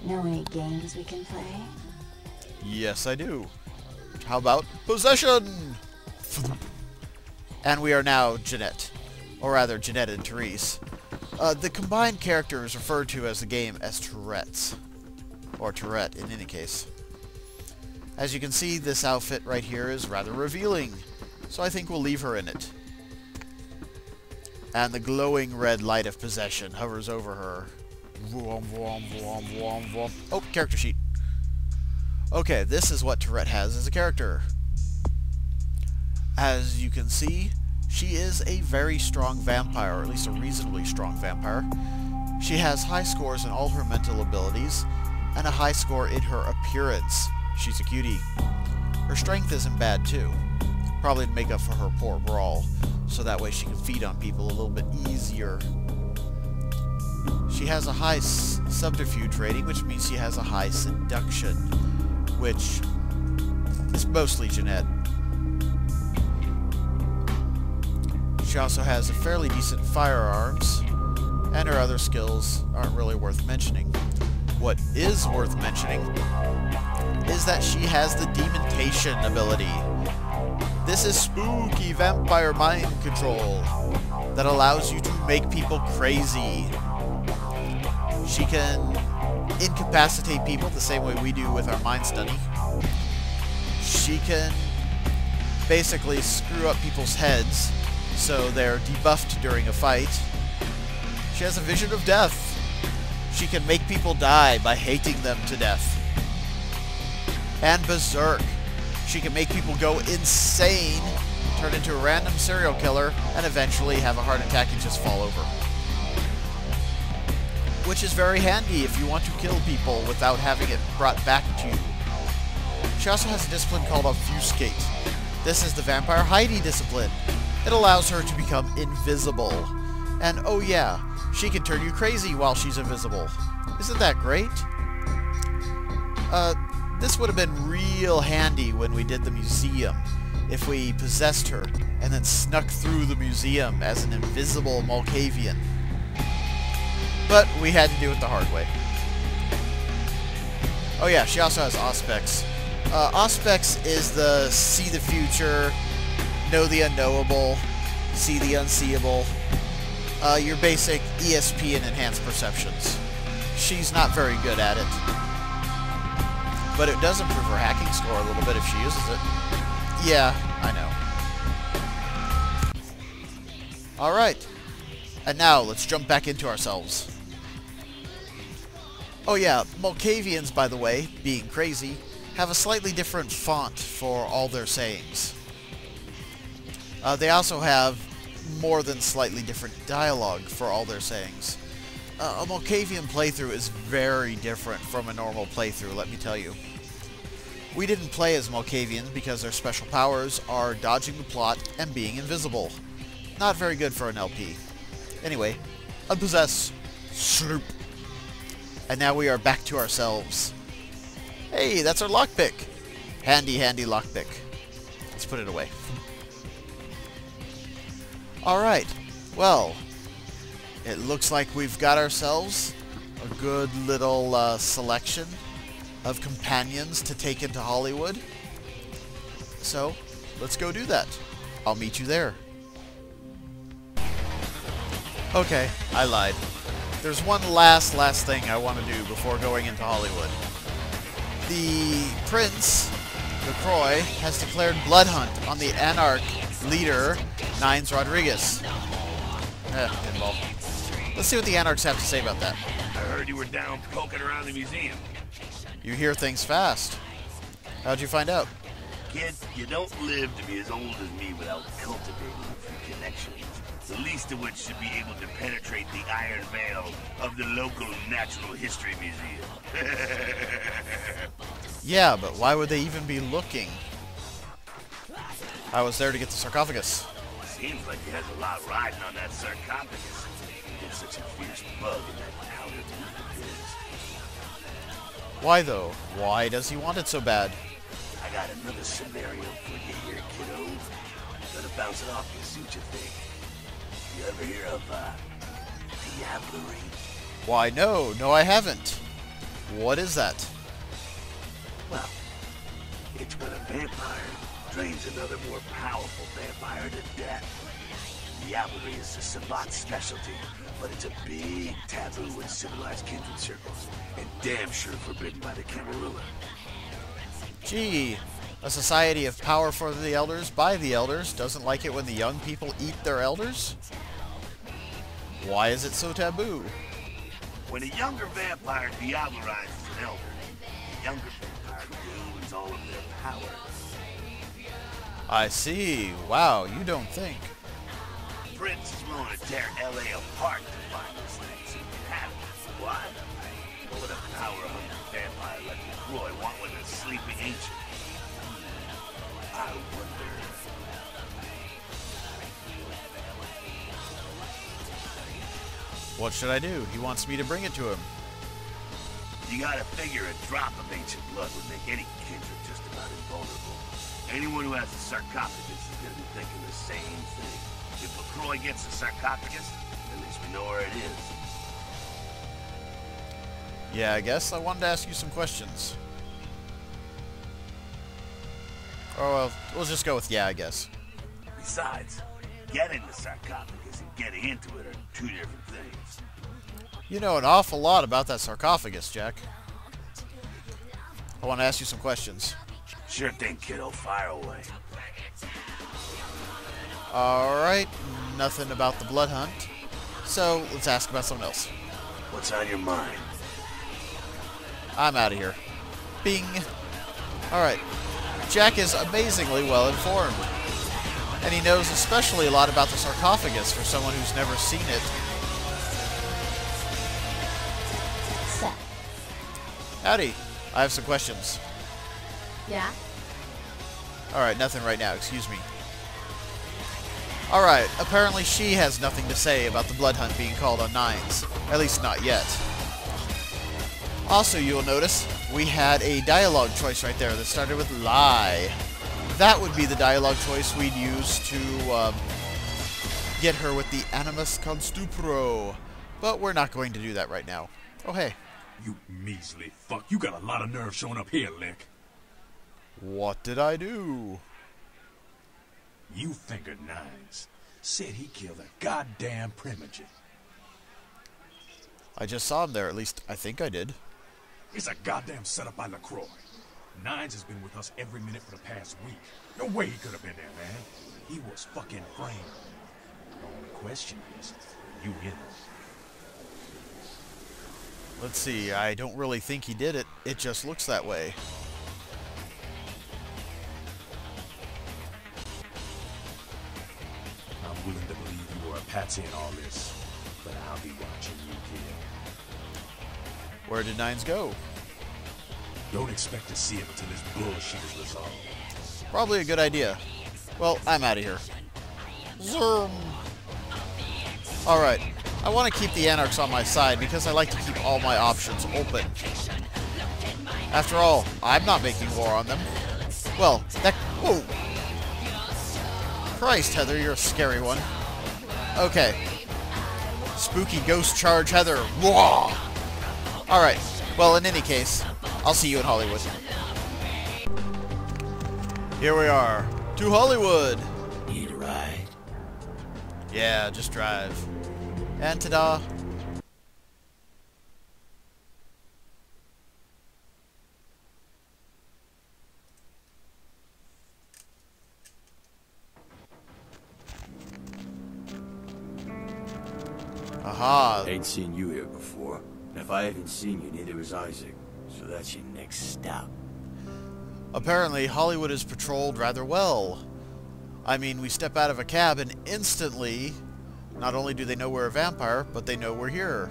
Know any games we can play? Yes, I do. How about Possession? And we are now Jeanette. Or rather, Jeanette and Therese. The combined character is referred to as the game as Tourette's. Or Tourette, in any case. As you can see, this outfit right here is rather revealing. So I think we'll leave her in it. And the glowing red light of possession hovers over her. Vroom, vroom, vroom, vroom, vroom. Oh, character sheet. Okay, this is what Tourette has as a character. As you can see, she is a very strong vampire, or at least a reasonably strong vampire. She has high scores in all her mental abilities, and a high score in her appearance. She's a cutie. Her strength isn't bad too, probably to make up for her poor brawl, so that way she can feed on people a little bit easier. She has a high subterfuge rating, which means she has a high seduction, which is mostly Jeanette. She also has a fairly decent firearms, and her other skills aren't really worth mentioning. What is worth mentioning is that she has the dementation ability. This is spooky vampire mind control that allows you to make people crazy. She can incapacitate people the same way we do with our mind study. She can basically screw up people's heads so they're debuffed during a fight. She has a vision of death. She can make people die by hating them to death. And Berserk. She can make people go insane, turn into a random serial killer, and eventually have a heart attack and just fall over. Which is very handy if you want to kill people without having it brought back to you. She also has a discipline called Obfuscate. This is the Vampire Heidi discipline. It allows her to become invisible. And oh yeah, she can turn you crazy while she's invisible. Isn't that great? This would have been real handy when we did the museum, if we possessed her and then snuck through the museum as an invisible Malkavian. But we had to do it the hard way. Oh yeah, she also has Auspex. Auspex is the see the future, know the unknowable, see the unseeable. Your basic ESP and enhanced perceptions. She's not very good at it. But it does improve her hacking score a little bit if she uses it. Yeah, I know. Alright. And now, let's jump back into ourselves. Oh yeah, Malkavians, by the way, being crazy, have a slightly different font for all their sayings. They also have more than slightly different dialogue for all their sayings. A Malkavian playthrough is very different from a normal playthrough, let me tell you. We didn't play as Malkavians because their special powers are dodging the plot and being invisible. Not very good for an LP. Anyway, unpossess, sloop. And now we are back to ourselves. Hey, that's our lockpick. Handy, handy lockpick. Let's put it away. Alright, well, it looks like we've got ourselves a good little selection of companions to take into Hollywood. So, let's go do that. I'll meet you there. Okay, I lied. There's one last thing I want to do before going into Hollywood. The Prince, LaCroix, has declared blood hunt on the Anarch leader, Nines Rodriguez. Pinball. Let's see what the Anarchs have to say about that. I heard you were down poking around the museum. You hear things fast. How'd you find out? Kid, you don't live to be as old as me without cultivating a few connections. The least of which should be able to penetrate the iron veil of the local Natural History Museum. Yeah, but why would they even be looking? I was there to get the sarcophagus. Seems like he has a lot riding on that sarcophagus. He's such a fierce bug in that powder of his. Why though? Why does he want it so bad? I got another scenario for you here, kiddo. Gotta bounce it off and see what you think. You ever hear of Diablerie? Why no, I haven't. What is that? Well, it's when a vampire drains another more powerful vampire to death. Diablerie is the savant's specialty, but it's a big taboo in civilized kindred circles, and damn sure forbidden by the Camarilla. Gee, a society of power for the elders by the elders doesn't like it when the young people eat their elders? Why is it so taboo? When a younger vampire diablerizes an elder, the younger vampire gains all of their power. I see. Wow, you don't think. Prince is willing to tear LA apart to find this thing so he can have it. Why? What would a power-hungry vampire like LaCroix want with a sleeping ancient? I wonder. What should I do? He wants me to bring it to him. You gotta figure a drop of ancient blood would make any kindred just about invulnerable. Anyone who has a sarcophagus is gonna be thinking the same thing. If LaCroix gets the sarcophagus, at least we know where it is. Yeah, I guess I wanted to ask you some questions. Oh, well, we'll just go with yeah, I guess. Besides, getting the sarcophagus and getting into it are two different things. You know an awful lot about that sarcophagus, Jack. I want to ask you some questions. Sure thing, kiddo. Fire away. Alright, nothing about the blood hunt. So, let's ask about something else. What's on your mind? I'm out of here. Bing. Alright. Jack is amazingly well informed. And he knows especially a lot about the sarcophagus for someone who's never seen it. Set. Howdy. I have some questions. Yeah? Alright, nothing right now, excuse me. Alright, apparently she has nothing to say about the blood hunt being called on Nines. At least not yet. Also, you'll notice, we had a dialogue choice right there that started with lie. That would be the dialogue choice we'd use to get her with the animus constupro. But we're not going to do that right now. Oh, hey. You measly fuck. You got a lot of nerve showing up here, Lick. What did I do? You fingered Nines. Said he killed a goddamn primogen. I just saw him there, at least I think I did. It's a goddamn setup by LaCroix. Nines has been with us every minute for the past week. No way he could have been there, man. He was fucking framed. The only question is, are you in it? Let's see, I don't really think he did it. It just looks that way. I'm willing to believe you were a patsy in all this, but I'll be watching you, kid. Where did Nines go? Don't expect to see him until this bullshit is resolved. Probably a good idea. Well, I'm out of here. Zoom. Alright, I want to keep the Anarchs on my side because I like to keep all my options open. After all, I'm not making war on them. Well, that... Whoa! Christ, Heather, you're a scary one. Okay. Spooky ghost charge, Heather. Whoa! Alright, well, in any case, I'll see you in Hollywood. Here we are. To Hollywood! Need a ride? Yeah, just drive. And ta-da! Aha! Ain't seen you here before. And if I haven't seen you, neither has Isaac. So that's your next stop. Apparently, Hollywood is patrolled rather well. I mean, we step out of a cab and instantly, not only do they know we're a vampire, but they know we're here.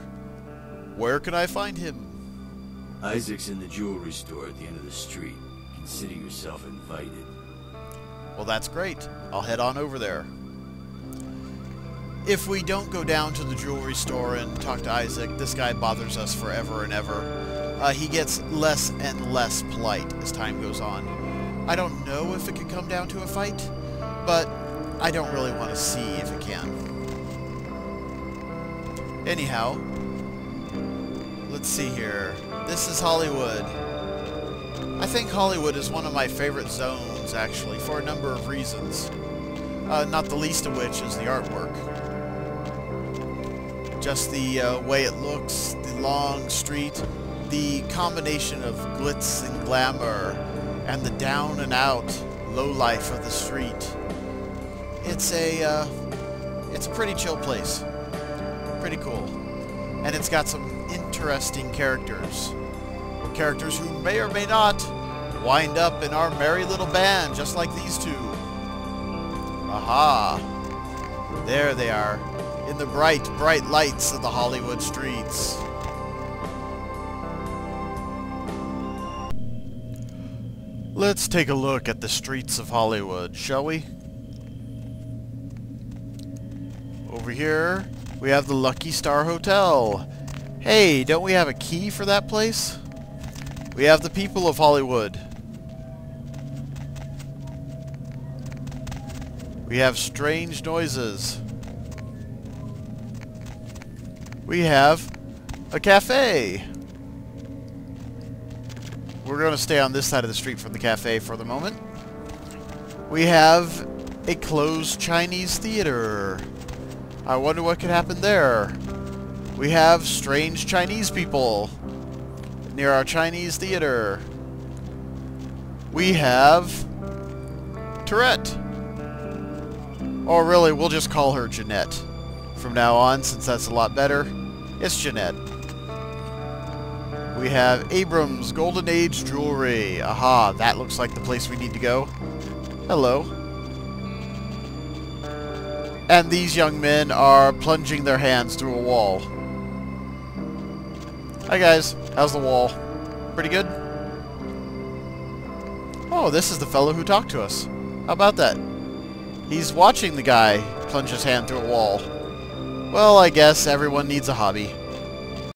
Where can I find him? Isaac's in the jewelry store at the end of the street. Consider yourself invited. Well, that's great. I'll head on over there. If we don't go down to the jewelry store and talk to Isaac, this guy bothers us forever and ever. He gets less and less polite as time goes on. I don't know if it could come down to a fight, but I don't really want to see if it can. Anyhow, let's see here. This is Hollywood. I think Hollywood is one of my favorite zones, actually, for a number of reasons. Not the least of which is the artwork. Just the way it looks, the long street, the combination of glitz and glamour, and the down and out low life of the street. It's a pretty chill place. Pretty cool. And it's got some interesting characters. Characters who may or may not wind up in our merry little band, just like these two. Aha! There they are, in the bright, bright lights of the Hollywood streets. Let's take a look at the streets of Hollywood, shall we? Over here, we have the Lucky Star Hotel. Hey, don't we have a key for that place? We have the people of Hollywood. We have strange noises. We have a cafe. We're going to stay on this side of the street from the cafe for the moment. We have a closed Chinese theater. I wonder what could happen there. We have strange Chinese people near our Chinese theater. We have Therese. Or really, we'll just call her Jeanette from now on, since that's a lot better. It's Jeanette. We have Abrams Golden Age Jewelry. Aha, that looks like the place we need to go. Hello. And these young men are plunging their hands through a wall. Hi guys, how's the wall? Pretty good? Oh, this is the fellow who talked to us. How about that? He's watching the guy plunge his hand through a wall. Well, I guess everyone needs a hobby.